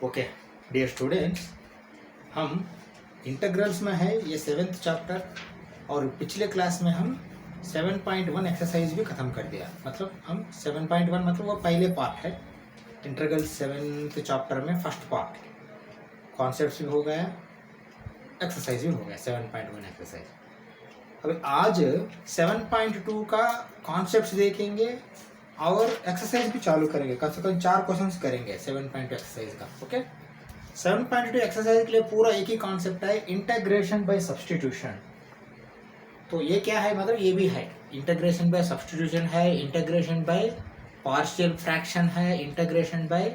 Okay dear students, हम integrals में है ये 7th चैप्टर और पिछले क्लास में हम 7.1 एक्सरसाइज भी ख़त्म कर दिया। मतलब हम 7.1 मतलब वो पहले पार्ट है इंटीग्रल 7th चैप्टर में फर्स्ट पार्ट, कॉन्सेप्ट्स भी हो गया, एक्सरसाइज भी हो गया 7.1 एक्सरसाइज। अभी आज 7.2 का कॉन्सेप्ट्स देखेंगे और एक्सरसाइज भी चालू करेंगे। कम से कम 4 क्वेश्चंस करेंगे 7.2 एक्सरसाइज का। ओके 7.2 एक्सरसाइज के लिए पूरा एक ही कॉन्सेप्ट है, इंटीग्रेशन बाय सब्स्टिट्यूशन। तो ये क्या है, मतलब ये भी है, इंटीग्रेशन बाय सब्स्टिट्यूशन है, इंटीग्रेशन बाय पार्शियल फ्रैक्शन है, इंटीग्रेशन बाय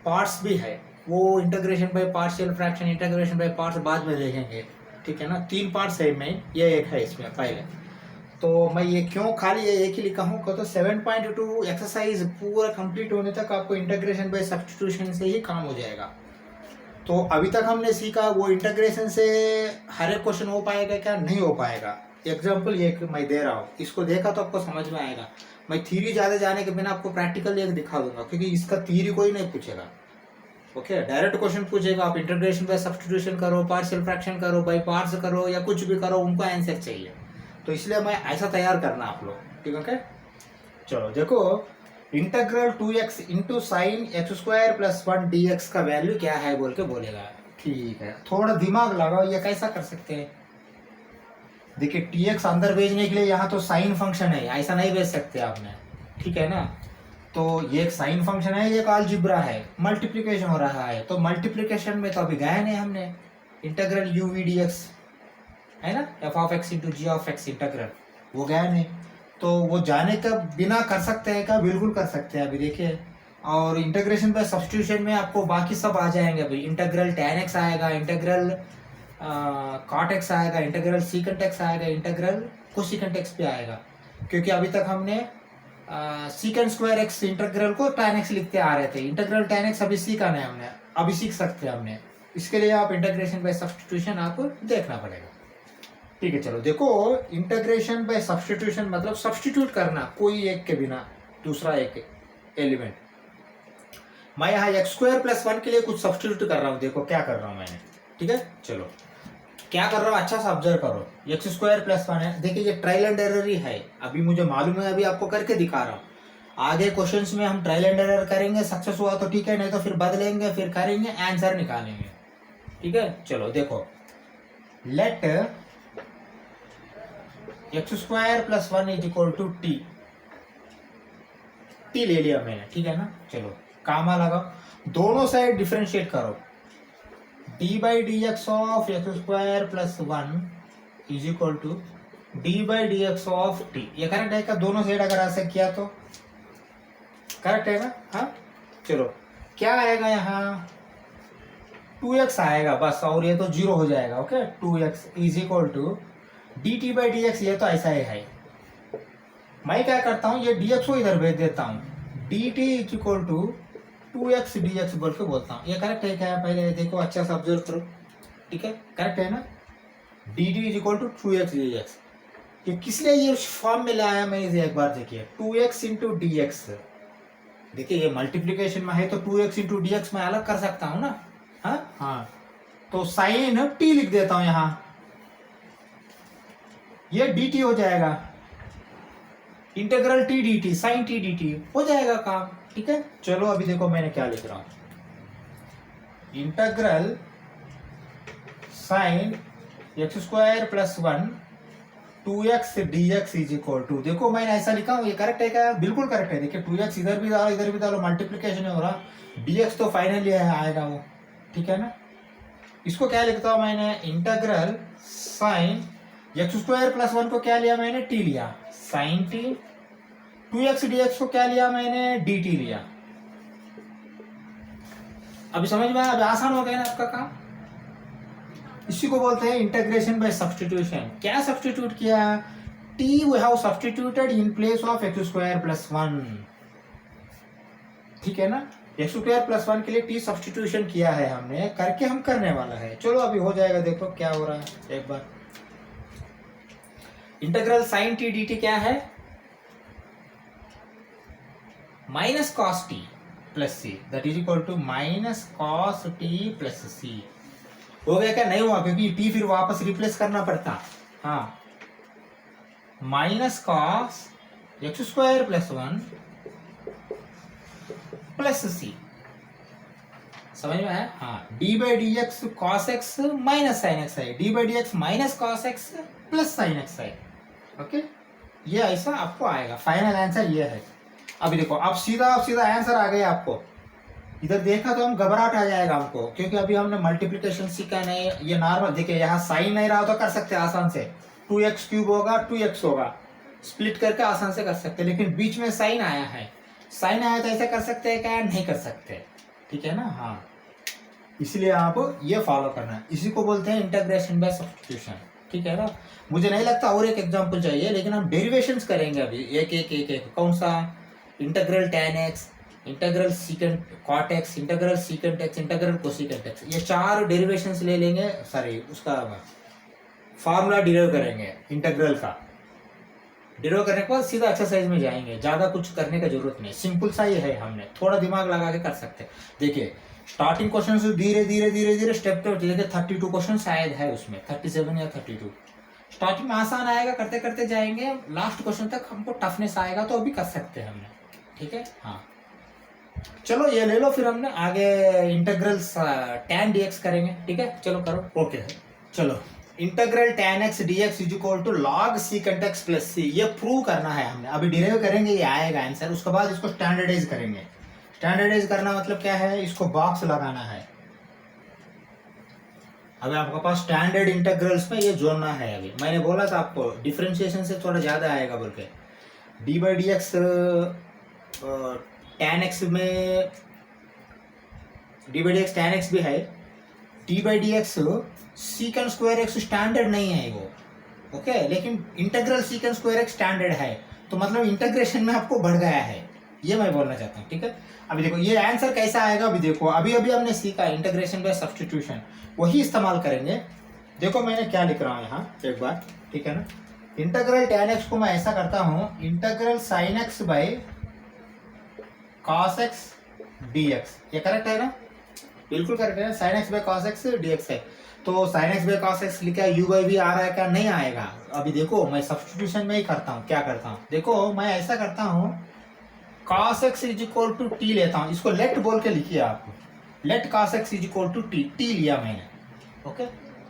पार्ट्स भी है। वो integration by partial fraction, integration by parts बाद में देखेंगे, ठीक है ना। 3 पार्ट्स है में, ये एक है इसमें पहले। तो मैं ये क्यों खाली ये एक ही लिखा हूँ, तो 7.2 एक्सरसाइज पूरा कंप्लीट होने तक आपको इंटीग्रेशन बाय सब्स्टिट्यूशन से ही काम हो जाएगा। तो अभी तक हमने सीखा वो इंटीग्रेशन से हर एक क्वेश्चन हो पाएगा क्या, नहीं हो पाएगा। एग्जाम्पल ये मैं दे रहा हूँ, इसको देखा तो आपको समझ में आएगा। मैं थ्योरी ज़्यादा जाने के बिना आपको प्रैक्टिकल एक दिखा दूंगा, क्योंकि इसका थ्योरी कोई नहीं पूछेगा। ओके डायरेक्ट क्वेश्चन पूछेगा, आप इंटीग्रेशन बाय सब्स्टिट्यूशन करो, पार्शियल फ्रैक्शन करो, बाय पार्ट्स करो या कुछ भी करो, उनको आंसर चाहिए। तो इसलिए मैं ऐसा तैयार करना आप लोग, ठीक है। ओके चलो देखो, integral 2x into sine x square plus 1 dx का वैल्यू क्या है बोल के बोलेगा। ठीक है, थोड़ा दिमाग लगाओ, ये कैसा कर सकते हैं। देखिए tx अंदर भेजने के लिए यहाँ तो साइन फंक्शन है, ऐसा नहीं भेज सकते आपने, ठीक है ना। तो ये एक साइन फंक्शन है, ये एक अलजेब्रा है, मल्टीप्लिकेशन हो रहा है। तो मल्टीप्लिकेशन में तो अभी गए नहीं हमने, इंटीग्रल u v dx है ना, f of x into g of x integral, वो गया नहीं। तो वो जाने का बिना कर सकते हैं क्या, बिल्कुल कर सकते हैं। अभी देखिए, और इंटीग्रेशन बाय सब्स्टिट्यूशन में आपको बाकी सब आ जाएंगे। अभी इंटीग्रल tan x आएगा, इंटीग्रल cot x आएगा, इंटीग्रल secant x आएगा, इंटीग्रल cosecant x भी आएगा। क्योंकि अभी तक हमने secant स्क्वायर x इंटीग्रल को tan x लिखते आ रहे थे। इंटीग्रल tan x अभी सीखा नहीं हमने, अभी सीख सकते हैं हमने। इसके लिए आप इंटीग्रेशन बाय सब्स्टिट्यूशन आपको देखना पड़ेगा, ठीक है। चलो देखो, इंटीग्रेशन बाय सब्स्टिट्यूशन मतलब सब्स्टिट्यूट करना कोई एक के बिना दूसरा एक एलिमेंट। मैं यहाँ एक्स स्क्वायर प्लस 1 के लिए कुछ सब्स्टिट्यूट कर रहा हूँ, देखो क्या कर रहा हूँ मैंने, ठीक है। चलो क्या कर रहा हूँ, अच्छा सा ऑब्जर्व करो। एक्स स्क्वायर प्लस 1 है, देखिए ये ट्रायल एंड एरर ही है, अभी मुझे मालूम है, अभी आपको करके दिखा रहा हूँ। आगे क्वेश्चंस में हम ट्रायल एंड एरर करेंगे, सक्सेस हुआ तो ठीक है, नहीं तो फिर बदलेंगे, फिर करेंगे, आंसर निकालेंगे, ठीक है। चलो देखो, let x square plus 1 is equal to t ले लिया मैंने, ठीक है ना। चलो कामा लगाओ, दोनों साइड डिफरेंशिएट करो। D by d x of x square plus 1 is equal to d by d x of t. ये करेक्ट है क्या, दोनों साइड अगर ऐसे किया तो करेक्ट है ना। हाँ चलो, क्या आएगा यहाँ, 2x आएगा बस, और ये तो 0 हो जाएगा। Okay 2x is equal to d t by d x, ये तो ऐसा ही है। मैं क्या करता हूँ, ये dx को इधर भेज देता हूँ, d t is equal to 2x dx बोल के बोलता हूँ। ये करेक्ट है क्या, पहले देखो अच्छा सा ऑब्जर्व करो, ठीक है, करेक्ट है ना। D t is equal to 2x dx, ये किस लिए ये फॉर्म में लाया मैं इसे एक बार देखिए, 2x इंटू डी एक्स। देखिए ये मल्टीप्लीकेशन में है तो 2x इंटू डी एक्स मैं अलग कर सकता हूँ ना। हाँ तो साइन टी लिख देता हूँ यहाँ, ये डी टी हो जाएगा, integral t d t, sine t d t हो जाएगा काम, ठीक है। चलो अभी देखो मैंने क्या लिख रहा हूं, integral sine x square plus 1 2x dx is equal to, देखो मैंने ऐसा लिखा हूं, ये करेक्ट है क्या, बिल्कुल करेक्ट है। देखिए 2x इधर भी डालो, इधर भी डालो, मल्टीप्लीकेशन हो रहा, dx तो फाइनली आएगा वो, ठीक है ना। इसको क्या लिखता हूं मैंने, integral sine x square plus 1 को क्या लिया मैंने, टी लिया, साइन टी, 2x dx को क्या लिया मैंने, dt लिया। अभी समझ में आया, अभी आसान हो गया ना आपका काम। इसी को बोलते हैं इंटीग्रेशन बाय सब्स्टिट्यूशन। क्या सब्स्टिट्यूट किया, t we have substituted in place of x square plus 1, ठीक है ना। एक्स स्क्वायर प्लस 1 के लिए t सब्स्टिट्यूशन किया है हमने, करके हम करने वाला है। चलो अभी हो जाएगा, देखो क्या हो रहा है एक बार। Integral sine t d t क्या है, minus cos t, plus c that is equal to minus cos t plus c. हो गया क्या? नहीं हुआ, क्योंकि टी फिर वापस रिप्लेस करना पड़ता। हाँ, minus cos x square plus 1 plus c. समझ में है? हाँ, d by d x cos x minus sine x है, d by d x minus cos x plus sine x है। ओके, ये ऐसा आपको आएगा। फाइनल आंसर ये है। अभी देखो, अब सीधा आंसर आ गया आपको। इधर देखा तो हम घबराहट आ जाएगा हमको, क्योंकि अभी हमने मल्टीप्लिकेशन सीखा नहीं। ये नॉर्मल देखिए, यहाँ साइन नहीं रहा तो कर सकते आसान से, 2x क्यूब होगा 2x होगा, स्प्लिट करके आसान से कर सकते। लेकिन बीच में साइन आया है, साइन आया तो ऐसे कर सकते हैं क्या? नहीं कर सकते, ठीक है ना? हाँ, इसलिए आप ये फॉलो करना, इसी को बोलते हैं इंटीग्रेशन बाय सब्स्टिट्यूशन, ठीक है ना? मुझे नहीं लगता और एक एग्जांपल चाहिए, लेकिन हम डेरिवेशंस करेंगे अभी एक एक एक एक। कौन सा? Integral tan x, integral secant cot x, integral secant x, integral cosecant x, ये 4 डेरिवेशंस ले लेंगे। सॉरी, उसका फार्मूला डिराइव करेंगे इंटीग्रल का। डिराइव करने के बाद सीधा एक्सरसाइज में जाएंगे, ज्यादा कुछ करने का जरूरत नहीं, सिंपल सा ही है। हमने थोड़ा दिमाग लगा के कर सकते हैं। देखिए, स्टार्टिंग क्वेश्चन से धीरे धीरे स्टेप टू देखिए, 32 क्वेश्चन शायद है उसमें, 37 या 32। स्टार्टिंग में आसान आएगा, करते करते जाएंगे, लास्ट क्वेश्चन तक हमको टफनेस आएगा तो अभी कर सकते हैं हमने, ठीक है? हाँ, चलो ये ले लो, फिर हमने आगे इंटीग्रल tan dx करेंगे, ठीक है? चलो करो। ओके, चलो, integral tan x dx is equal to log secant x plus c, ये प्रूव करना है हमने। अभी डिराइव करेंगे, ये आएगा आंसर। उसके बाद इसको स्टैंडर्डाइज करेंगे। स्टैंडर्डाइज करना मतलब क्या है? इसको बॉक्स लगाना है। अभी आपके पास स्टैंडर्ड इंटीग्रल्स में ये जोड़ना है। अभी मैंने बोला था आपको डिफरेंशिएशन से थोड़ा ज्यादा आएगा बोल के। D by d x tan x में, d by d x tan x भी है, d by d x secant square x standard नहीं है वो, ओके? लेकिन integral secant square x standard है, तो मतलब इंटीग्रेशन में आपको बढ़ गया है, ये मैं बोलना चाहता हूँ, ठीक है? अभी देखो ये आंसर कैसा आएगा। अभी देखो, अभी हमने सीखा इंटीग्रेशन बाय सब्स्टिट्यूशन, वही इस्तेमाल करेंगे। देखो मैंने क्या लिख रहा हूँ यहाँ एक बार, ठीक है ना? इंटीग्रल tan x को मैं ऐसा करता हूँ, integral sin x by cos x dx। ये करेक्ट है ना? बिल्कुल करेक्ट है। sin x by cos x dx है, तो sin x by cos x लिखा u बाई v आ रहा है क्या? नहीं आएगा। अभी देखो, मैं सब्स्टिट्यूशन में ही करता हूँ। क्या करता हूँ? देखो, मैं ऐसा करता हूँ, cos x is equal to t लेता हूँ। इसको लेट बोल के लिखिए आप, let cos x is equal to t. T लिया मैंने, ओके?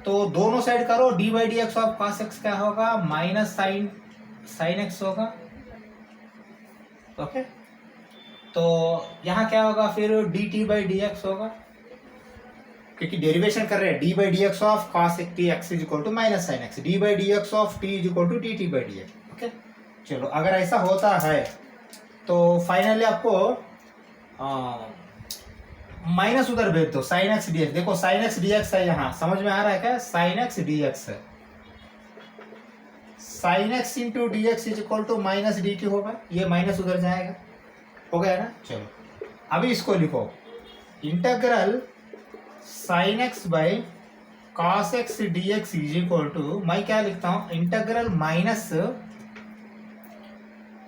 तो दोनों साइड करो, d by d x of cos x क्या होगा? माइनस साइन x होगा, ओके? तो यहाँ क्या होगा फिर? D t by d x होगा, क्योंकि डेरिवेशन कर रहे हैं। D by d x of cos t x is equal to minus sine x, d by d x of t is equal to d t by d x, okay? चलो, अगर ऐसा होता है तो फाइनली आपको माइनस उधर भेज दो, साइन एक्स डी एक्स। देखो साइन एक्स डी एक्स है यहाँ, समझ में आ रहा है क्या? साइन एक्स डी एक्स है, sine x into d x is equal to minus d t होगा, ये माइनस उधर जाएगा, हो गया ना? चलो, अभी इसको लिखो, integral sine x by cos x d x is equal to, मैं क्या लिखता हूँ? इंटीग्रल माइनस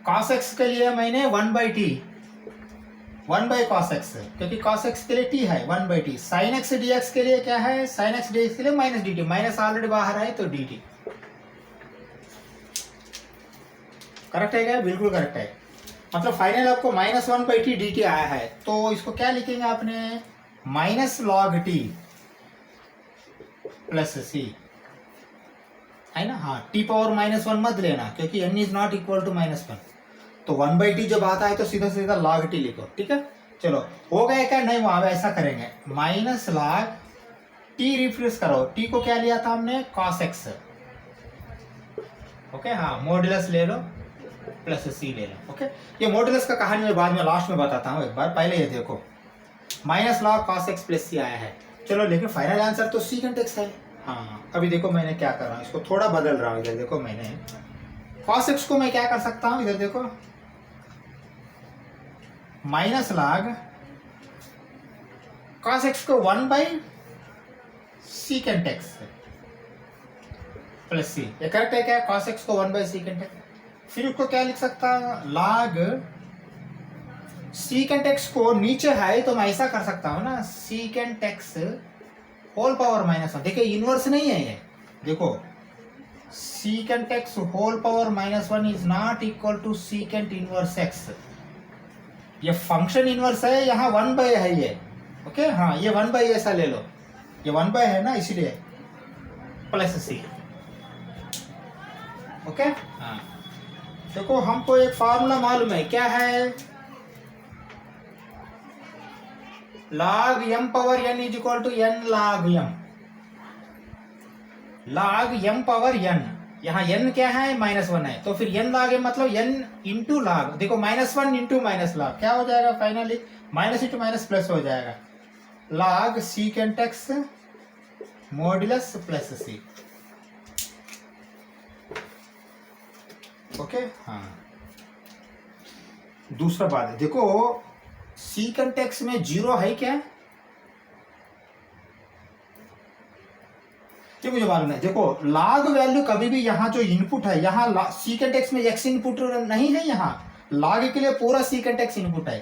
cos x के लिए मैंने 1 by T, 1 by cos x, क्योंकि cos x के लिए t है, 1 by T. Sign x d x के लिए क्या है? साइन एक्स डी एक्स के लिए minus d T, minus already बाहर है तो डी टी। करेक्ट है क्या? बिल्कुल करेक्ट है। मतलब फाइनल आपको minus 1 by T d T आया है, तो इसको क्या लिखेंगे आपने? माइनस लॉग टी प्लस सी, है ना? हाँ, टी पावर माइनस 1 मत लेना, क्योंकि n is not equal to minus 1। तो 1 बाई टी जब आता है तो सीधा सीधा log टी लिखो, ठीक है? चलो, हो गया क्या? नहीं, वहां ऐसा करेंगे, माइनस log टी रिप्लेस करो। टी को क्या लिया था हमने? cos x, okay? हाँ, मॉडुलस ले लो प्लस सी ले लो, ओके? ये मॉडुलस का कहानी मैं बाद में लास्ट में बताता हूँ, एक बार पहले ये देखो, minus log cos x plus c आया है। चलो, लेकिन फाइनल आंसर तो secant x है। हाँ, अभी देखो मैंने क्या कर रहा हूँ, इसको थोड़ा बदल रहा हूँ। इधर देखो, मैंने cos x को मैं क्या कर सकता हूँ? इधर देखो, माइनस log cos x को 1 by secant x plus c, ये करेक्ट है क्या? cos x को 1 बाई secant x। फिर उसको क्या लिख सकता है? log सीकेंट एक्स को नीचे है तो मैं ऐसा कर सकता हूँ ना, सीकेंट एक्स होल पावर -1। देखिए इनवर्स नहीं है ये, देखो secant x whole power -1 is not equal to secant inverse x. ये फंक्शन इनवर्स है, यहाँ 1/, है ये। ओके हाँ, ये 1/, ऐसा ले लो, ये 1/, है ना, इसलिए प्लस सी। ओके हाँ, देखो हमको एक फार्मूला मालूम है, क्या है, log m power n is equal to n log m। log m power n, यहाँ n क्या है, -1 है, तो फिर n log m मतलब n इंटू log। देखो -1 इंटू -log क्या हो जाएगा, finally minus into minus plus हो जाएगा, log secant x modulus plus c. Okay हाँ, दूसरा बात है, देखो सीकेंट एक्स में 0 है क्या, ये मुझे मालूम है। देखो log वैल्यू कभी भी यहाँ जो इनपुट है, यहाँ सीकेंट एक्स में x इनपुट नहीं है, यहाँ log के लिए पूरा सीकेंट एक्स इनपुट है।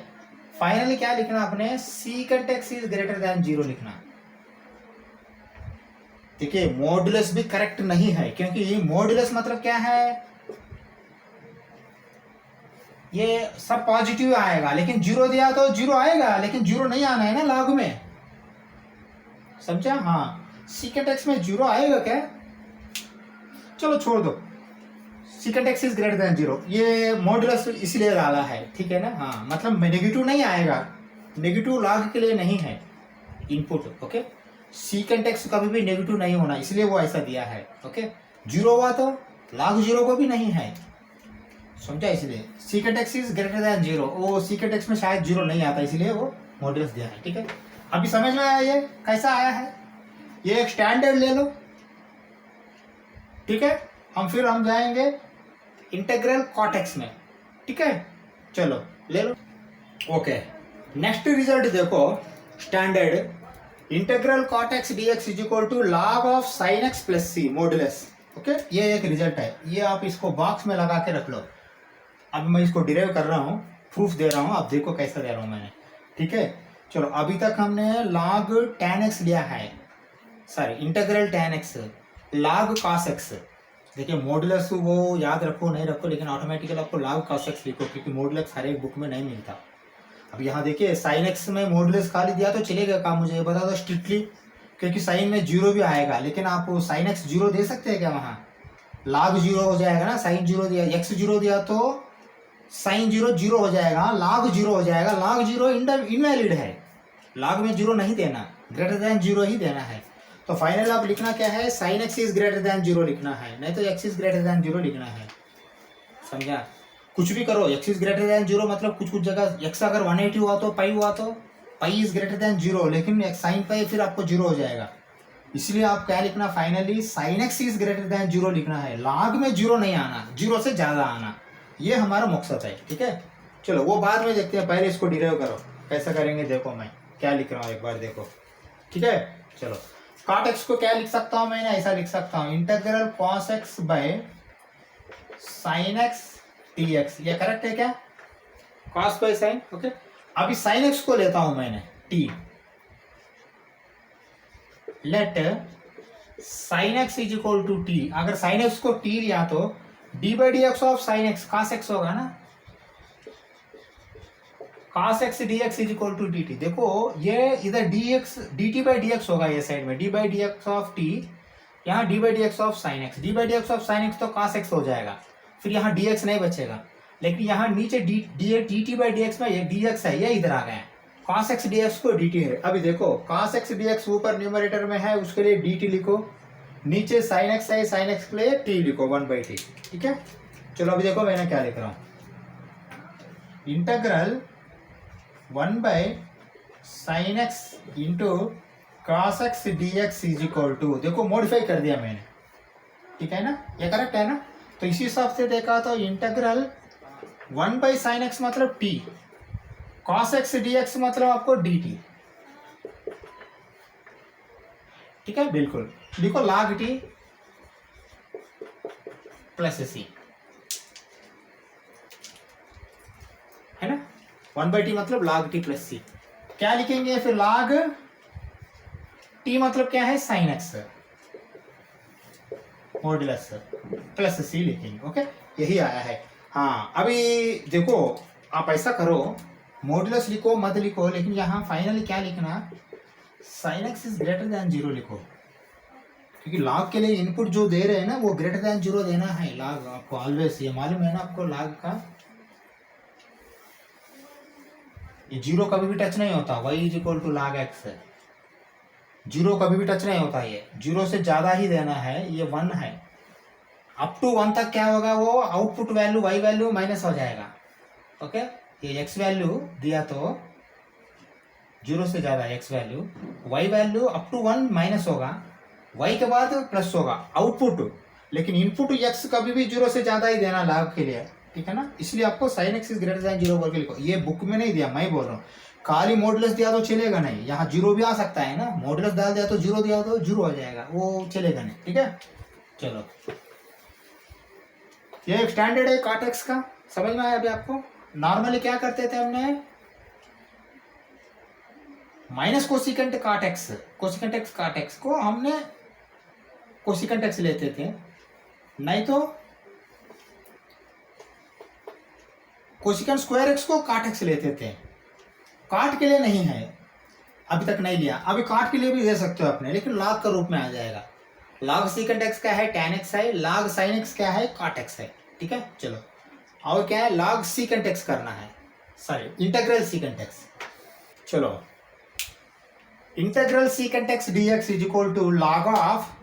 फाइनली क्या लिखना आपने, secant x is greater than 0 लिखना। देखिए मॉड्यूलस भी करेक्ट नहीं है, क्योंकि मॉड्यूलस मतलब क्या है, ये सब पॉजिटिव आएगा, लेकिन 0 दिया तो 0 आएगा, लेकिन 0 नहीं आना है ना log में, समझा। हाँ सीकेंट एक्स में 0 आएगा क्या, चलो छोड़ दो, secant x is greater than 0, ये मॉड्यूलस इसलिए डाला है, ठीक है ना। हाँ मतलब नेगेटिव नहीं आएगा, नेगेटिव log के लिए नहीं है इनपुट। ओके, सीकेंट एक्स कभी भी नेगेटिव नहीं होना, इसलिए वो ऐसा दिया है। ओके 0 हुआ तो log 0 को भी नहीं है, समझा, इसलिए secant x is greater than 0, वो सीकेंट एक्स में शायद 0 नहीं आता, इसलिए वो मॉड्यूलस दिया है। ठीक है, अभी समझ में आया ये कैसा आया है, ये एक स्टैंडर्ड ले लो। ठीक है, फिर हम जाएंगे इंटीग्रल कॉट एक्स में। ठीक है, चलो ले लो। ओके, नेक्स्ट रिजल्ट देखो, standard integral cot x d x is equal to log of sine x plus c modulus. Okay, ये एक रिजल्ट है, ये आप इसको बॉक्स में लगा के रख लो। अब मैं इसको डिराइव कर रहा हूँ, प्रूफ दे रहा हूँ, आप देखो कैसा दे रहा हूँ मैंने। ठीक है, चलो अभी तक हमने log tan x लिया है, sorry integral tan x, log cos x। देखिए मॉड्यूलस वो याद रखो नहीं रखो, लेकिन ऑटोमेटिकली आपको log cos x लिखो, क्योंकि मॉड्यूलस हर एक बुक में नहीं मिलता। अब यहाँ देखिए साइन एक्स में मॉड्यूलस खाली दिया तो चलेगा काम, मुझे ये बता दो स्ट्रिक्टली, क्योंकि साइन में 0 भी आएगा, लेकिन आप साइन एक्स 0 दे सकते हैं क्या, वहाँ log 0 हो जाएगा ना, साइन 0 दिया, x 0 दिया तो साइन 0 0 हो जाएगा, log 0 हो जाएगा, log 0 इनवैलिड है, log में 0 नहीं देना, ग्रेटर देन 0 ही देना है। तो फाइनल आप लिखना क्या है, sine x is greater than 0 लिखना है, नहीं तो x इज ग्रेटर देन 0 लिखना है, समझा। कुछ भी करो, x इज ग्रेटर देन 0 मतलब कुछ कुछ जगह x अगर 180 हुआ तो पाई हुआ तो पाई इज ग्रेटर देन 0, लेकिन साइन पाई फिर आपको 0 हो जाएगा, इसलिए आप क्या लिखना, finally sine x is greater than 0 लिखना है, log में 0 नहीं आना, 0 से ज्यादा आना, ये हमारा मकसद है। ठीक है, चलो वो बाद में देखते हैं, पहले इसको डिराइव करो, कैसा करेंगे देखो, मैं क्या लिख रहा हूँ एक बार देखो। ठीक है, चलो cot x को क्या लिख सकता हूँ मैंने, ऐसा लिख सकता हूँ integral cos x by sin x dx, ये करेक्ट है क्या, cos बाय sin। ओके, अभी sin x को लेता हूं मैंने t, let sin x is equal to t, अगर sin x को t लिया तो d by d x of sine x cos x होगा ना, cos x dx is equal to dt। देखो ये इधर dx dt बाई dx होगा, ये साइड में d by d x of t, यहाँ d by d x of sine x, d by d x of sine x तो cos x हो जाएगा, फिर यहाँ dx नहीं बचेगा, लेकिन यहाँ नीचे dt बाई dx में ये dx है, ये इधर आ गया, cos x dx को dt है। अभी देखो cos x dx ऊपर न्यूमरेटर में है, उसके लिए dt लिखो, नीचे sin x है, sin x के लिए t लिखो 1/t। ठीक है, चलो अभी देखो मैंने क्या लिख रहा हूँ, integral 1/sin x into cos x dx is equal to, देखो मॉडिफाई कर दिया मैंने, ठीक है ना, ये करेक्ट है ना। तो इसी हिसाब से देखा तो इंटीग्रल 1/sin x मतलब t, cos x dx मतलब आपको dt। ठीक है, बिल्कुल लिखो log t प्लस c, है ना। 1/t मतलब log t प्लस सी। क्या लिखेंगे फिर? log t मतलब क्या है? sin x modulus plus c लिखेंगे। ओके, यही आया है। हाँ, अभी देखो आप ऐसा करो, मॉड्यूलस लिखो मत लिखो, लेकिन यहाँ फाइनली क्या लिखना? sin x is greater than 0 लिखो, क्योंकि log के लिए इनपुट जो दे रहे हैं ना वो ग्रेटर देन 0 देना है। log आपको ऑलवेज ये मालूम है ना आपको, log का ये 0 कभी भी टच नहीं होता। y is equal to log x है, 0 कभी भी टच नहीं होता। ये 0 से ज्यादा ही देना है, ये 1 है। अप टू 1 तक क्या होगा? वो output value y value minus हो जाएगा। ओके, ये x वैल्यू दिया तो 0 से ज्यादा x value, y value up to 1 minus होगा, y के बाद प्लस होगा आउटपुट। लेकिन इनपुट x कभी भी 0 से ज्यादा ही देना log के लिए, ठीक है ना? इसलिए आपको sin x is greater than 0 बोल के लिखो। ये बुक में नहीं दिया, मैं बोल रहा हूँ। खाली मॉडुलस दिया तो चलेगा नहीं, यहाँ 0 भी आ सकता है ना। मॉडुलस डाल दिया तो 0 दिया तो 0 हो जाएगा, वो चलेगा नहीं। ठीक है, चलो ये एक स्टैंडर्ड है cot x का, समझ में आया अभी आपको? नॉर्मली क्या करते थे हमने? Minus cosecant cot x, cosecant x cot x को हमने कोसिकेंट x लेते थे, नहीं तो कोसिकेंट स्क्वायर x को cot x लेते थे। काट के लिए नहीं है, अभी तक नहीं लिया। अभी काट के लिए भी दे सकते हो अपने, लेकिन log का रूप में आ जाएगा। log secant x क्या है? tan x है। log sin x क्या है? cot x है। ठीक है, चलो और क्या है? log secant x करना है, सॉरी इंटीग्रल secant x। चलो, integral secant x dx is equal to log of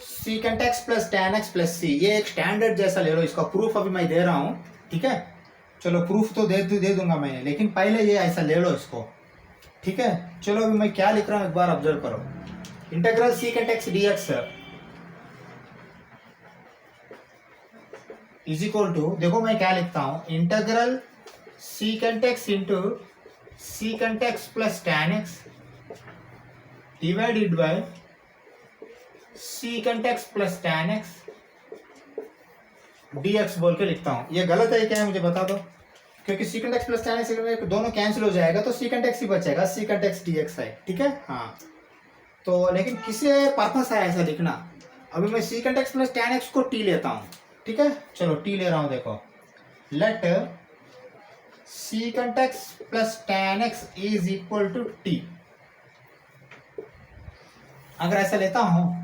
secant x plus tan x plus c। ये एक स्टैंडर्ड जैसा ले लो, इसका प्रूफ अभी मैं दे रहा हूँ। ठीक है, चलो प्रूफ तो दे दूंगा मैं, लेकिन पहले ये ऐसा ले लो इसको। ठीक है, चलो अभी मैं क्या लिख रहा हूँ एक बार ऑब्जर्व करो। Integral secant x dx is equal to, देखो मैं क्या लिखता हूँ, integral secant x into secant x plus tan x divided by secant x plus tan x dx बोल के लिखता हूँ। ये गलत है क्या है मुझे बता दो, क्योंकि secant x plus tan x दोनों कैंसिल हो जाएगा तो secant x ही बचेगा, secant x dx है। ठीक है, हाँ तो लेकिन किसी पर्पस है ऐसा लिखना। अभी मैं secant x plus tan x को t लेता हूँ। ठीक है, चलो t ले रहा हूँ, देखो let secant x plus tan x is equal to t। अगर ऐसा लेता हूँ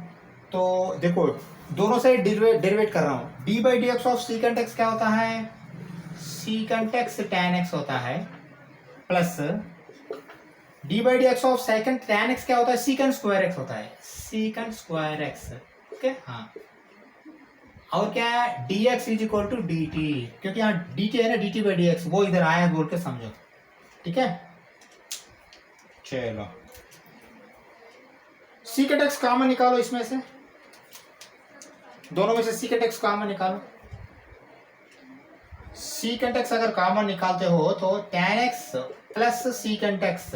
तो देखो दोनों से डेरिवेट कर रहा हूँ। d by d x of secant x क्या होता है? secant x tan x होता है, plus d by d x of secant tan x क्या होता है? secant स्क्वायर x होता है, secant स्क्वायर x। ओके, हाँ और क्या है? dx is equal to dt, क्योंकि यहाँ dt है ना, dt बाई डी एक्स, वो इधर आया बोल के समझो। ठीक है, चलो secant x कॉमन निकालो इसमें से, दोनों में से secant x कॉमन निकालो। secant x अगर कॉमन निकालते हो तो tan x plus secant x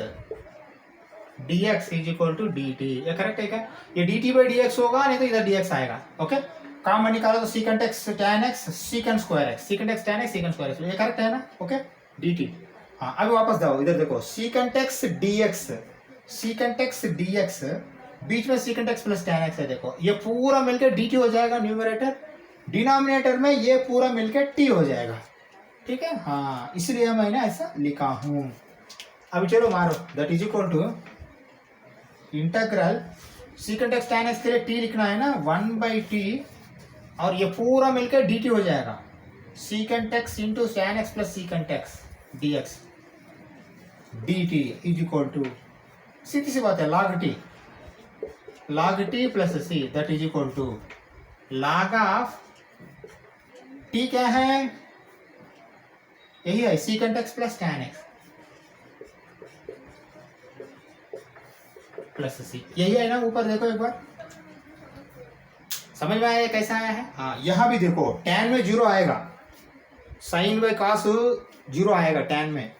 dx is equal to dt। ये करेक्ट है क्या? ये dt बाई dx होगा, नहीं तो इधर dx आएगा। ओके, कॉमन निकालो तो secant x tan x secant square x, secant x tan x secant square x, ये करेक्ट है ना? Okay, dt। हाँ अभी वापस जाओ, इधर देखो secant x dx, secant x dx बीच में secant x plus tan x है। देखो ये पूरा मिलकर dt हो जाएगा न्यूमरेटर, डिनोमिनेटर में ये पूरा मिलकर t हो जाएगा। ठीक है, हाँ इसलिए मैंने ऐसा लिखा हूँ। अभी चलो मारो, that is equal to integral secant x tan x के लिए t लिखना है ना, 1/t, और ये पूरा मिलकर dt हो जाएगा, secant x into tan x plus secant x dx dt is equal to, सीधी सी बात है, log t plus c, that is equal to log of t क्या है? यही है secant x plus tan x plus c, यही है ना? ऊपर देखो एक बार, समझ में आया कैसा आया है? हाँ यहाँ भी देखो tan में 0 आएगा, sin बाई cos 0 आएगा tan में।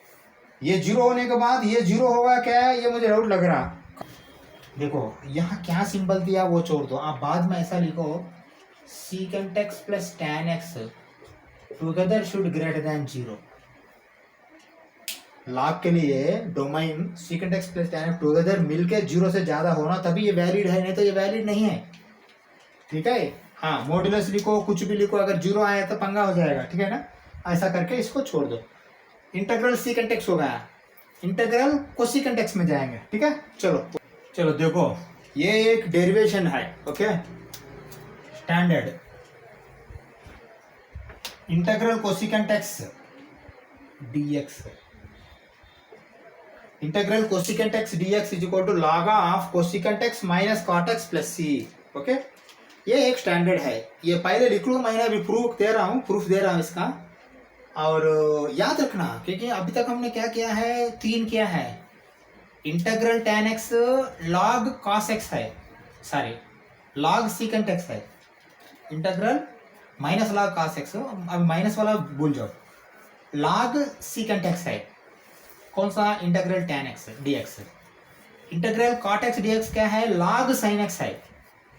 ये 0 होने के बाद ये 0 होगा क्या है? ये मुझे डाउट लग रहा। देखो यहाँ क्या सिंबल दिया वो छोड़ दो, आप बाद में ऐसा लिखो secant x plus tan x together should greater than 0। Log के लिए domain secant x plus tan f together मिलके 0 से ज्यादा होना तभी ये वैलिड है, नहीं तो ये वैलिड नहीं है। ठीक है, हाँ मॉड्यूलस लिखो कुछ भी लिखो, अगर 0 आया तो पंगा हो जाएगा। ठीक है ना, ऐसा करके इसको छोड़ दो। इंटीग्रल सीकेंट एक्स हो गया, इंटीग्रल कोसेकेंट एक्स में जाएंगे। ठीक है, चलो चलो देखो ये एक डेरिवेशन है। Okay, standard integral cosecant x dx, integral cosecant x dx is equal to log of cosecant x minus cot x plus c. Okay, ये एक स्टैंडर्ड है, ये पहले लिख लो, मैंने अभी प्रूफ दे रहा हूँ इसका। और याद रखना क्योंकि अभी तक हमने क्या किया है, 3 किया है। Integral tan x log cos x है, सॉरी log secant x है, integral minus log cos x, अब माइनस वाला भूल जाओ, log secant x है। कौन सा? Integral tan x dx। Integral cot x dx क्या है? log sin x है।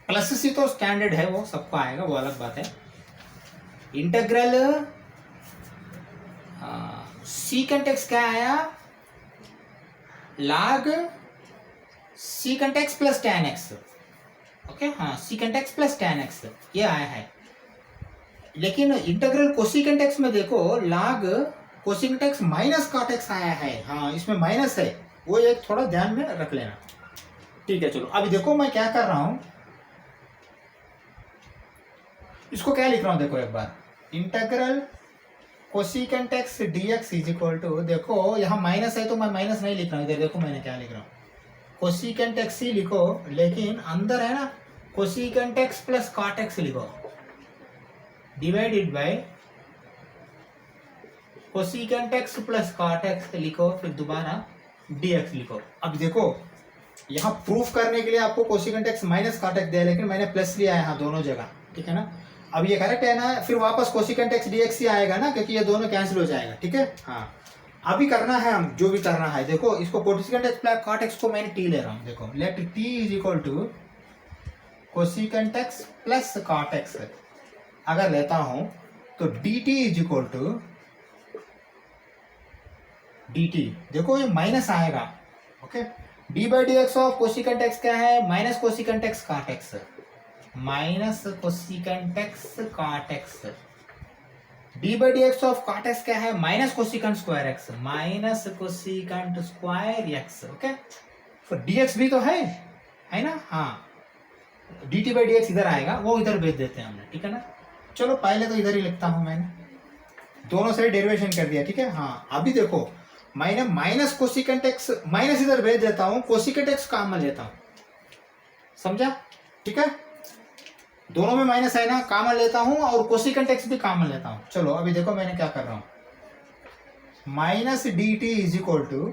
प्लस सी तो स्टैंडर्ड है, वो सबको आएगा, वो अलग बात है। इंटीग्रल secant x क्या आया? log secant x plus tan x। Okay, हाँ secant x plus tan x ये आया है। लेकिन इंटीग्रल कोसेकेंट x में देखो log cosecant x minus cot x आया है। हाँ, इसमें माइनस है, वो एक थोड़ा ध्यान में रख लेना। ठीक है, चलो अभी देखो मैं क्या कर रहा हूं, इसको क्या लिख रहा हूं देखो एक बार। Integral cosecant x dx is equal to, देखो यहाँ माइनस है तो मैं माइनस नहीं लिख रहा हूँ, इधर देखो मैंने क्या लिख रहा हूँ, कोसेकेंट x ही लिखो, लेकिन अंदर है ना cosecant x plus cot x लिखो, divided by cosecant x plus cot x लिखो, फिर दोबारा dx लिखो। अब देखो यहाँ प्रूफ करने के लिए आपको cosecant x minus cot x दिया, लेकिन मैंने प्लस लिया है यहाँ दोनों जगह। ठीक है ना, अब ये करेक्ट है ना, फिर वापस कोसेकेंट x dx ही आएगा ना, क्योंकि ये दोनों कैंसिल हो जाएगा। ठीक है, हाँ अभी करना है हम जो भी करना है। देखो इसको cosecant x plus cot x को मैंने t ले रहा हूँ, देखो let t is equal to cosecant x plus cot x अगर लेता हूं तो dt is equal to dt, देखो ये माइनस आएगा। Okay, d by d x of cosecant x क्या है? Minus cosecant x cot x, minus cosecant x cot x। d by d x of cot x क्या है? Minus cosecant square x, minus cosecant square x। Okay, तो dx भी तो है ना, हाँ dt बाई डी एक्स इधर आएगा, वो इधर भेज देते हैं हमने। ठीक है ना, चलो पहले तो इधर ही लिखता हूं, मैंने दोनों से डेरिवेशन कर दिया। ठीक है, हाँ अभी देखो मैंने माइनस कोसेकेंट x माइनस इधर भेज देता हूं, कोसेकेंट x कॉमन लेता हूं, समझा? ठीक है, दोनों में माइनस है ना, कॉमन लेता हूं और कोसेकेंट x भी कॉमन लेता हूं। चलो अभी देखो मैंने क्या कर रहा हूं, minus d t is equal to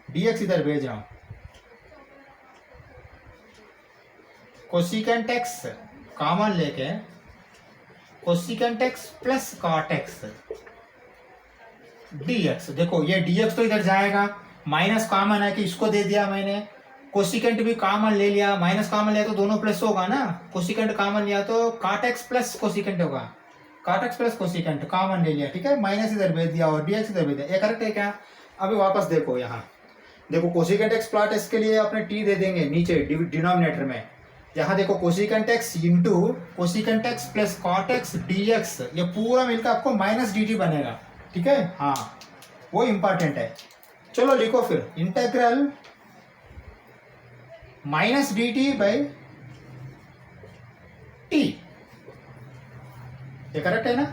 d x इधर भेज रहा हूं, कोसेकेंट x कॉमन लेके cosecant x plus cot x dx। देखो ये dx तो इधर जाएगा, माइनस कॉमन है कि इसको दे दिया मैंने, कोसेकेंट भी कॉमन ले लिया, माइनस कॉमन लिया तो दोनों प्लस होगा ना, कोसेकेंट कॉमन लिया तो कॉट x प्लस कोसेकेंट होगा, cot x plus cosecant common ले लिया। ठीक है, माइनस इधर भेज दिया और dx इधर भेज दिया, ये करेक्ट है क्या? अभी वापस देखो यहाँ, देखो कोसेकेंट x प्लॉट x के लिए अपने t दे देंगे नीचे डिनोमिनेटर में, यहाँ देखो cosecant x into cosecant x plus cot x dx, ये पूरा मिलकर आपको माइनस dt बनेगा। ठीक है, हाँ वो इंपॉर्टेंट है। चलो लिखो फिर, integral minus dt by t, ये करेक्ट है ना?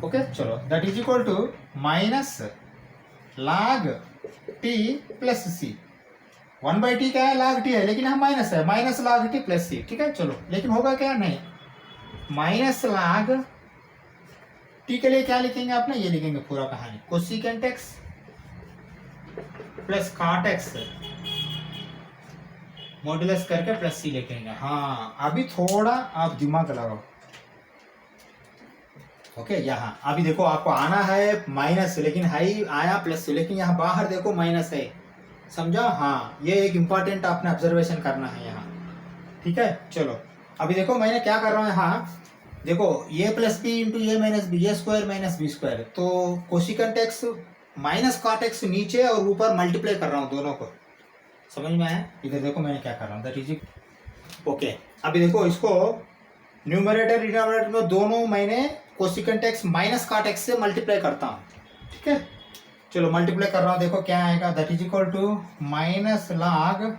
ओके, चलो that is equal to minus log t plus c. 1/t क्या है? log t है, लेकिन यहाँ माइनस है, माइनस log t प्लस सी। ठीक है, चलो लेकिन होगा क्या? नहीं, माइनस log t के लिए क्या लिखेंगे आपने? ये लिखेंगे पूरा कहानी, cosecant x plus cot x modulus करके प्लस सी लिखेंगे। हाँ अभी थोड़ा आप दिमाग लगाओ। ओके, यहाँ अभी देखो आपको आना है माइनस, लेकिन हाई आया प्लस, लेकिन यहाँ बाहर देखो माइनस है, समझा? हाँ ये एक इंपॉर्टेंट आपने ऑब्जर्वेशन करना है यहाँ। ठीक है, चलो अभी देखो मैंने क्या कर रहा हूँ यहाँ, देखो a plus b into a minus b, a square minus b square, तो cosecant x minus cot x नीचे और ऊपर मल्टीप्लाई कर रहा हूँ दोनों को, समझ में आया? इधर देखो मैंने क्या कर रहा हूँ, दैट इज ओके। अभी देखो इसको न्यूमरेटर डिनोमिनेटर में दोनों मैंने cosecant x minus cot x से मल्टीप्लाई करता हूँ, ठीक है। चलो मल्टीप्लाई कर रहा हूँ, देखो क्या आएगा, that is equal to minus log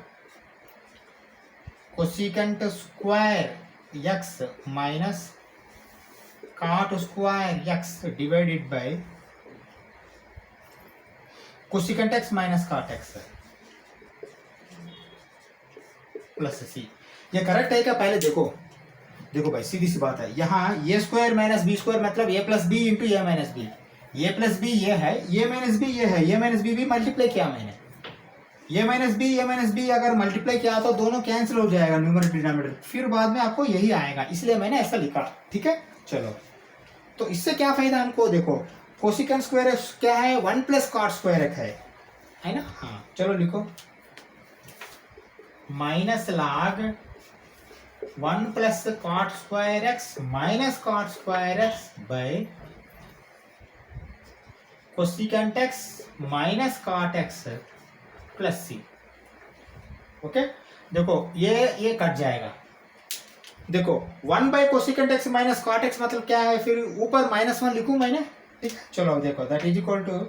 cosecant square x minus cot square x divided by cosecant x minus cot x plus c. ये करेक्ट है क्या? पहले देखो देखो भाई, सीधी सी बात है, यहाँ ए स्क्वायर माइनस बी स्क्वायर मतलब ए plus b into a minus b. A plus B ये है, ए माइनस बी ये है, ए माइनस बी भी मल्टीप्लाई किया मैंने, ए माइनस बी अगर मल्टीप्लाई किया तो दोनों कैंसिल हो जाएगा न्यूमरेटर डिनोमिनेटर, फिर बाद में आपको यही आएगा, इसलिए मैंने ऐसा लिखा, ठीक है। चलो तो इससे क्या फायदा हमको, देखो कोसिकेंट स्क्वायर क्या है, 1 प्लस कॉट स्क्वायर है ना। हाँ चलो लिखो, minus log 1 plus cot square x minus cot square x by cosecant x minus cot x plus c. Okay देखो ये कट जाएगा, देखो 1 by cosecant x minus cot x मतलब क्या है, फिर ऊपर -1 लिखूं मैंने, ठीक है। चलो देखो that is equal to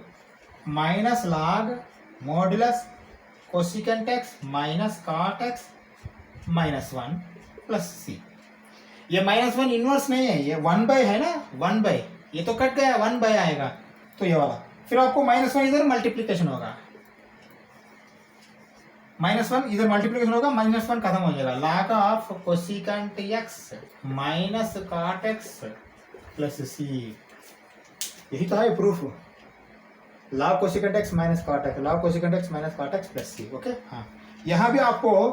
minus log modulus cosecant x minus cot x -1 plus c. ये -1 इनवर्स नहीं है, ये 1 बाय है ना, 1 बाय, ये तो कट गया, 1 बाय आएगा तो ये वाला, फिर आपको -1 इधर मल्टीप्लीकेशन होगा, -1 इधर मल्टीप्लीकेशन होगा, -1 खत्म हो जाएगा, log of cosecant x minus cot x plus c. यही तो है proof, log cosecant x minus cot x, log cosecant x minus cot x plus c. Okay हाँ, यहाँ भी आपको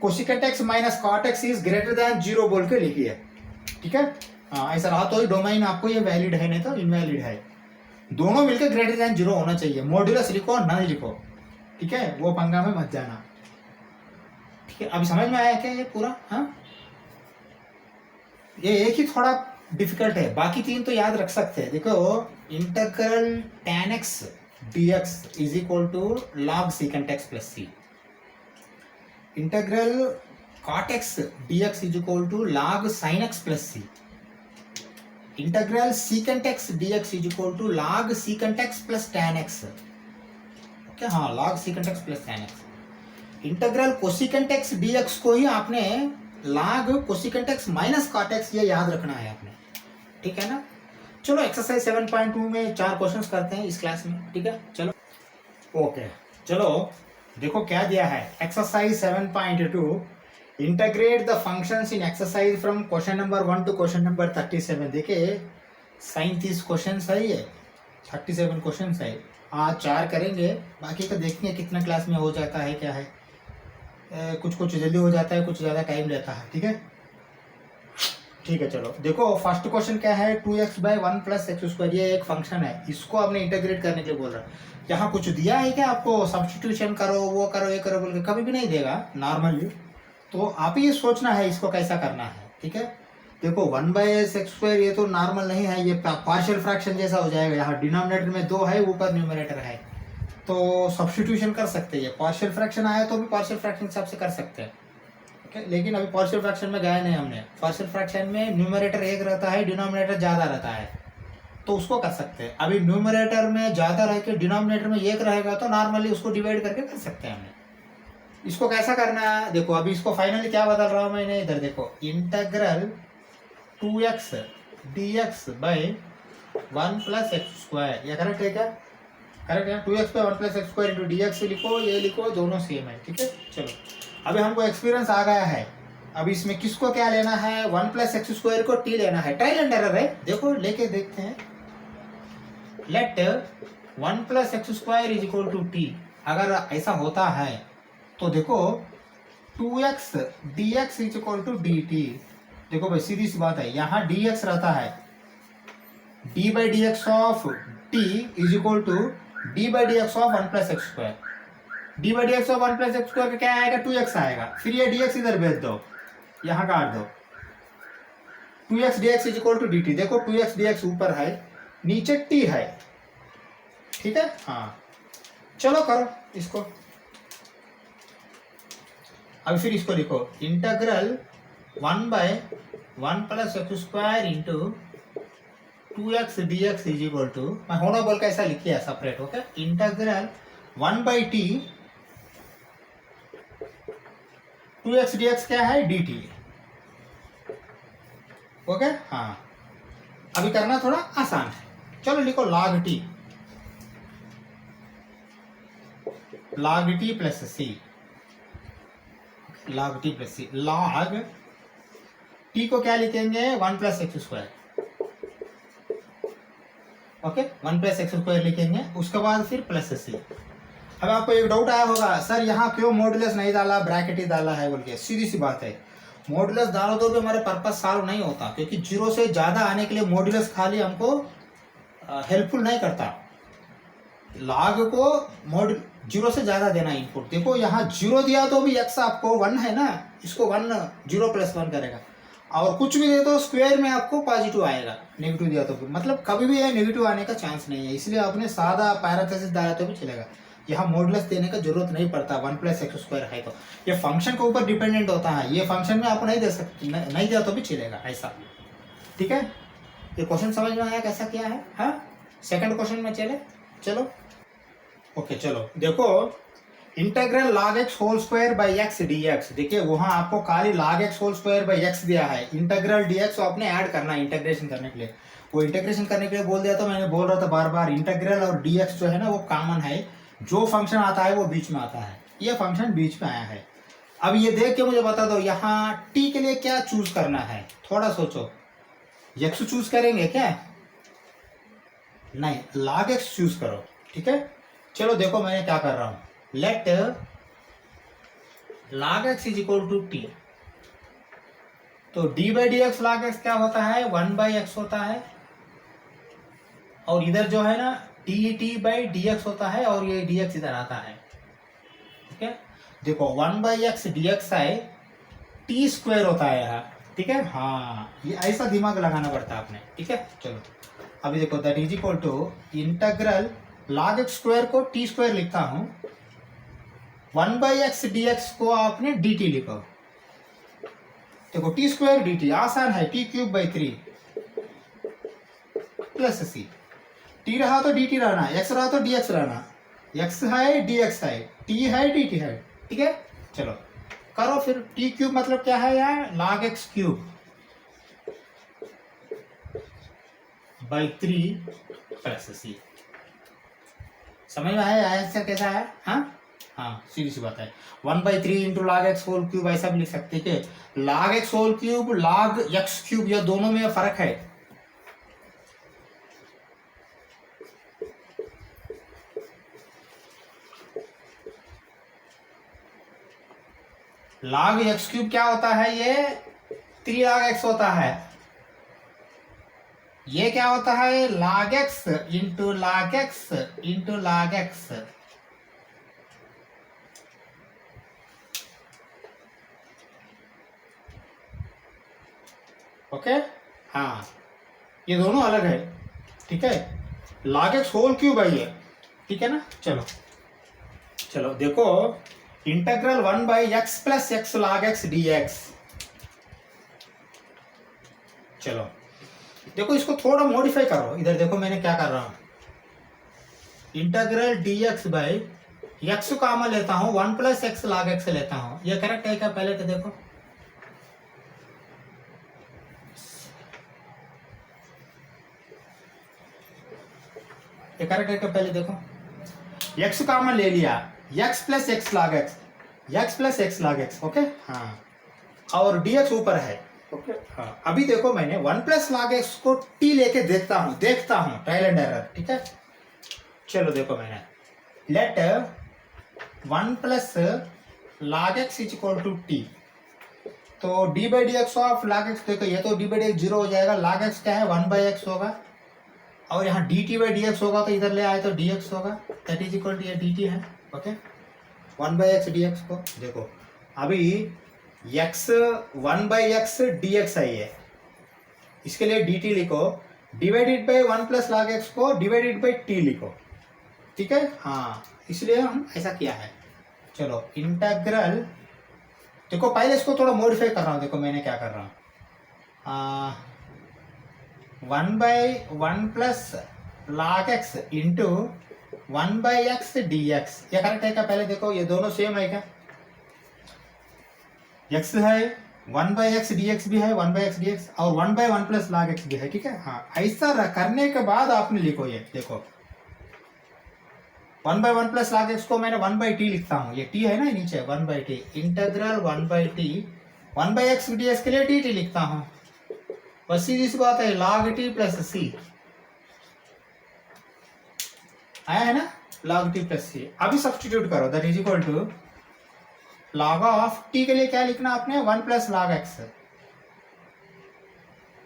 cosecant x minus cot x is greater than 0 बोल के लिखिए, ठीक है। हाँ ऐसा रहा तो ही डोमेन आपको ये वैलिड है, नहीं तो इनवैलिड है, दोनों मिलकर ग्रेटर देन 0 होना चाहिए, मॉड्यूलस लिखो ना लिखो, ठीक है, वो पंगा में मत जाना, ठीक है। अभी समझ में आया क्या ये पूरा? हाँ ये एक ही थोड़ा डिफिकल्ट है, बाकी 3 तो याद रख सकते हैं। देखो integral tan x dx is equal to log secant x plus सी, integral cot x dx is equal to log sin x plus सी, integral secant x dx is equal to log secant x plus tan x। Okay हाँ, log secant x plus tan x। Integral cosecant x dx को ही आपने log cosecant x minus cot x ये याद रखना है आपने, ठीक है ना। चलो एक्सरसाइज 7.2 में 4 क्वेश्चंस करते हैं इस क्लास में, ठीक है। चलो ओके चलो देखो क्या दिया है, exercise 7.2 integrate the functions in exercise from question number 1 to question number 37। देखिए 37 क्वेश्चंस है, ये 37 क्वेश्चंस है, आज 4 करेंगे, बाकी का देखेंगे कितना क्लास में हो जाता है, क्या है, कुछ कुछ जल्दी हो जाता है, कुछ ज़्यादा टाइम लेता है, ठीक है। ठीक है चलो देखो फर्स्ट क्वेश्चन क्या है, 2x by 1 plus x square, ये एक फंक्शन है, इसको आपने इंटीग्रेट करने के लिए बोल रहा है। यहाँ कुछ दिया है क्या आपको, सब्स्टिट्यूशन करो, वो करो, ये करो बोल के कभी भी नहीं देगा नॉर्मली, तो आप ही ये सोचना है इसको कैसा करना है, ठीक है। देखो 1 बाई एक्स स्क्वायर ये तो नॉर्मल नहीं है, ये पार्शियल फ्रैक्शन जैसा हो जाएगा, यहाँ डिनोमिनेटर में 2 है, ऊपर न्यूमरेटर है, तो सब्स्टिट्यूशन कर सकते हैं, पार्शियल फ्रैक्शन आया तो भी पार्शियल फ्रैक्शन हिसाब से कर सकते हैं, ओके। लेकिन अभी पार्शियल फ्रैक्शन में गए नहीं हमने, पार्शियल फ्रैक्शन में न्यूमरेटर 1 रहता है, डिनोमिनेटर ज़्यादा रहता है, तो उसको कर सकते हैं। अभी न्यूमरेटर में ज़्यादा रह के डिनोमिनेटर में 1 रहेगा तो नॉर्मली उसको डिवाइड करके कर सकते हैं हमने। इसको कैसा करना है देखो, अभी इसको फाइनली क्या बदल रहा हूँ मैंने, इधर देखो integral 2x dx by 1 plus x square, ये करेक्ट है क्या, करेक्ट है। 2x by 1 plus x square into dx लिखो, ये लिखो, दोनों सेम है, ठीक है। चलो अभी हमको एक्सपीरियंस आ गया है, अब इसमें किसको क्या लेना है, 1 प्लस एक्स स्क्वायर को t लेना है, ट्रायल एंड एरर है, देखो लेके देखते हैं। Let 1 plus x square is equal to t, अगर ऐसा होता है तो देखो 2x dx is equal to dt, देखो भाई सीधी सी बात है, यहाँ dx रहता है, d by d x of t is equal to d by d x of 1 plus x square, d by d x of 1 plus x square का क्या आएगा, 2x आएगा, फिर ये dx इधर भेज दो, यहाँ काट दो, 2x dx is equal to dt, देखो 2x dx ऊपर है, नीचे t है, ठीक है। हाँ चलो करो इसको। अब फिर इसको लिखो integral 1/1 + x² into 2x dx is equal to, मैं होना बोल के ऐसा लिखिए separate, okay. Integral 1/t 2x dx क्या है, dt, ओके। हाँ अभी करना थोड़ा आसान है, चलो लिखो log t plus c, log t plus c। log t को क्या लिखेंगे, 1 + x², ओके, 1 + x² लिखेंगे, उसके बाद फिर प्लस c। अब आपको एक डाउट आया होगा, सर यहाँ क्यों मॉडुलस नहीं डाला, ब्रैकेट ही डाला है बोल के। सीधी सी बात है, मॉडुलस डालो तो भी हमारे पर्पस सॉल्व नहीं होता, क्योंकि 0 से ज़्यादा आने के लिए मॉडुलस खाली हमको हेल्पफुल नहीं करता। लॉग को 0 से ज़्यादा देना इनपुट। देखो यहाँ 0 दिया तो भी x आपको 1 है ना, इसको 1 0 + 1 करेगा, और कुछ भी दे तो स्क्वायर में आपको पॉजिटिव आएगा, नेगेटिव दिया तो भी, मतलब कभी भी ये नेगेटिव आने का चांस नहीं है, इसलिए आपने सादा पैरेंथेसिस डाला तो भी चलेगा। यहाँ मॉडुलस देने का जरूरत नहीं पड़ता, 1 + x² है तो। ये फंक्शन के ऊपर डिपेंडेंट होता है, ये फंक्शन में आप नहीं दे सकते, नहीं दिया तो भी चलेगा ऐसा, ठीक है। ये क्वेश्चन समझ में आया कैसा क्या है। हाँ सेकंड क्वेश्चन में चलो ओके। चलो देखो इंटीग्रल log x² dx, देखिए वहां आपको खाली log x² दिया है, इंटीग्रल dx आपने ऐड करना है इंटीग्रेशन करने के लिए। वो इंटीग्रेशन करने के लिए बोल दिया, तो मैंने बोल रहा था बार बार, इंटीग्रल और dx जो है ना वो कॉमन है, जो फंक्शन आता है वो बीच में आता है, ये फंक्शन बीच में आया है। अब ये देख के मुझे बता दो यहाँ t के लिए क्या चूज करना है, थोड़ा सोचो। x चूज करेंगे क्या, नहीं, log x चूज करो, ठीक है। चलो देखो मैंने क्या कर रहा हूं, let log x is equal to t, तो d/dx log x क्या होता है, 1/x होता है, और इधर जो है ना dt/dx होता है, और ये dx इधर आता है, ठीक है। देखो 1/x dx है, t² होता है यहाँ, ठीक है। हाँ ये ऐसा दिमाग लगाना पड़ता है आपने, ठीक है। चलो अभी देखो that is equal to integral log x² को t² लिखता हूं, 1/x dx को आपने dt लिखो। देखो t² dt आसान है, t³/3 प्लस c, t रहा तो dt रहना, x रहा तो dx रहना, x है dx है, t है dt है, ठीक है। चलो करो फिर, t³ मतलब क्या है यार, log x³ /3 प्लस c। समझ में आया आंसर कैसा है। हाँ सीधी सी बात है, 1/3 इंटू log x³ ऐसा भी लिख सकते हैं कि log x³ log x³, यह दोनों में फर्क है। log x³ क्या होता है, ये 3 log x होता है, ये क्या होता है, log x into log x into log x, okay. हाँ ये दोनों अलग है, ठीक है, log x³ है ये, ठीक है ना। चलो देखो integral 1/x + x log x dx, चलो देखो इसको थोड़ा मॉडिफाई करो, इधर देखो मैंने क्या कर रहा हूं, इंटीग्रल dx/x कॉमन लेता हूं, 1 + x log x लेता हूं, ये करेक्ट है क्या, पहले तो देखो। ये करेक्ट है क्या, पहले देखो, x कॉमन ले लिया, x + x log x, x + x log x, okay. हाँ और dx ऊपर है, ओके। हाँ अभी देखो मैंने 1 + log x को t लेके देखता हूं ट्रायल एंड एरर, ठीक है। चलो देखो मैंने let 1 + log x is equal to t, तो d/dx ऑफ log x, देखो ये तो d/dx 0 हो जाएगा, log x क्या है 1/x होगा, और यहाँ dt/dx होगा तो इधर ले आए तो dx होगा, दैट इज इक्वल टू ये dt है, ओके। 1/x dx को देखो अभी x 1/x dx है ये, इसके लिए dt लिखो, डिवाइडेड बाय 1 + log x को डिवाइडेड बाय t लिखो, ठीक है, हाँ, इसलिए हम ऐसा किया है। चलो इंटेग्रल, देखो पहले इसको थोड़ा मॉडिफाई कर रहा हूँ, देखो मैंने क्या कर रहा हूँ, 1/1 plus log x into 1/x dx, ये करेक्ट है क्या? पहले देखो ये दोनों सेम है क्या? x है, 1/x dx भी है, 1/x dx, और 1/1 प्लस log x भी है, ठीक है। हाँ, ऐसा करने के बाद आपने लिखो, ये देखो 1/1 प्लस log x को मैंने 1/t लिखता हूँ, ये t है ना नीचे, 1/t integral 1/t 1/x dx के लिए dt लिखता हूँ, बस सीधी सी बात है, log t प्लस c आया है ना, log t प्लस c। अभी सब्स्टिट्यूट करो, that is equal to log of t के लिए क्या लिखना आपने, 1 प्लस log x,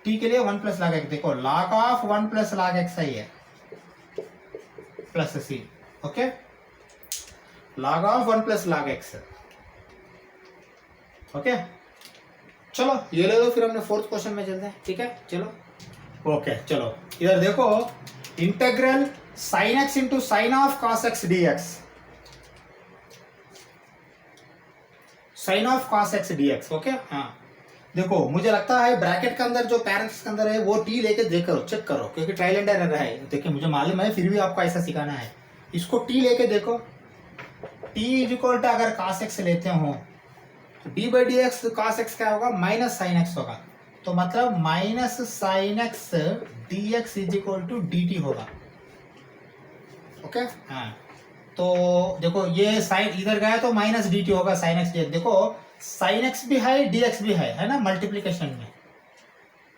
t के लिए 1 प्लस log x, देखो log of 1 plus log x है ये, plus c, okay, log of 1 plus log x, okay. चलो ये ले लो, फिर हमने फोर्थ क्वेश्चन में चलते हैं, ठीक है, चलो ओके। चलो इधर देखो, integral sin x into sine of cos x dx, sine of cos x dx, okay. हाँ देखो, मुझे लगता है ब्रैकेट के अंदर जो पैरेंथेसिस के अंदर है वो टी लेके देख करो, चेक करो, क्योंकि ट्रायल एंड एरर है, देखिए मुझे मालूम है, फिर भी आपको ऐसा सिखाना है, इसको टी लेके देखो, टी इज इक्वल टू अगर cos x लेते हो D by d x cos x क्या होगा, माइनस साइन x होगा, तो मतलब minus sine x d x is equal to d t होगा, ओके। हाँ तो देखो ये साइन इधर गया तो माइनस डी टी होगा, साइन एक्स डी एक्स, देखो साइन एक्स भी है डी एक्स भी है ना मल्टीप्लीकेशन में,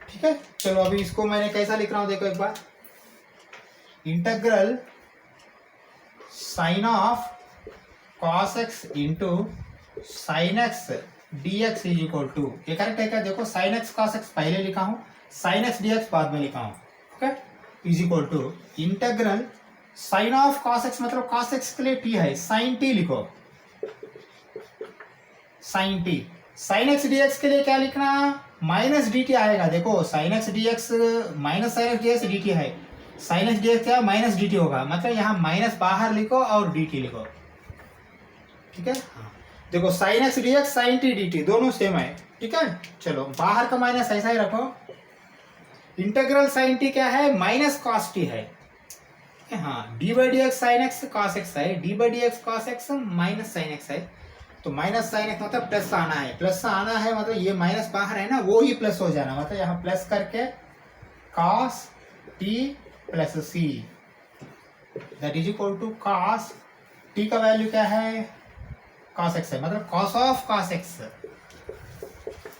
ठीक है। चलो अभी इसको मैंने कैसा लिख रहा हूं, देखो एक बार, integral sine of cos x into sine x d x is equal to, ये करेक्ट है क्या? देखो साइन एक्स cos x पहले लिखा हूं, साइन एक्स डी एक्स बाद में लिखा हूं, okay, is equal to integral sine of cos x, मतलब cos x के लिए t है, साइन t लिखो, sine t, sine x dx के लिए क्या लिखना, माइनस डी टी आएगा, देखो sine x d x minus sine x d x D T है, साइन एक्स डी एक्स क्या माइनस डी टी होगा, मतलब यहाँ माइनस बाहर लिखो और डी टी लिखो, ठीक है। हाँ देखो sine x d x sine t d t दोनों सेम है, ठीक है। चलो बाहर का माइनस ऐसा ही रखो, इंटेग्रल साइन टी क्या है, माइनस कॉस टी है, हाँ, d by d x sine x cos x है, d by d x cos x minus sine x है, तो माइनस साइन एक्स मतलब प्लस आना है, प्लस आना है मतलब ये माइनस बाहर है ना, वो ही प्लस हो जाना, मतलब यहाँ प्लस करके cos t plus c, that is equal to cos t का वैल्यू क्या है, कॉस एक्स है, मतलब cos of cos x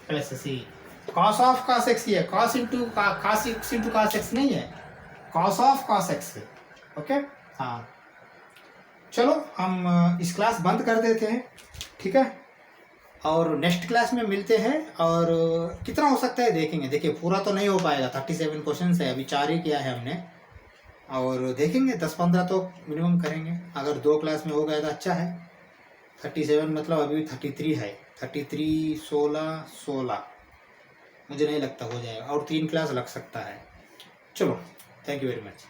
plus c, cos of cos x ये कॉस इंटू कॉस एक्स नहीं है, cos of cos x, okay. हाँ चलो हम इस क्लास बंद कर देते हैं, ठीक है, और नेक्स्ट क्लास में मिलते हैं, और कितना हो सकता है देखेंगे, देखिए पूरा तो नहीं हो पाएगा, 37 क्वेश्चन है, अभी 4 ही किया है हमने, और देखेंगे 10-15 तो मिनिमम करेंगे, अगर 2 क्लास में हो गया तो अच्छा है, 37 मतलब अभी 33 है, 33 16 मुझे नहीं लगता हो जाएगा, और 3 क्लास लग सकता है। चलो थैंक यू वेरी मच।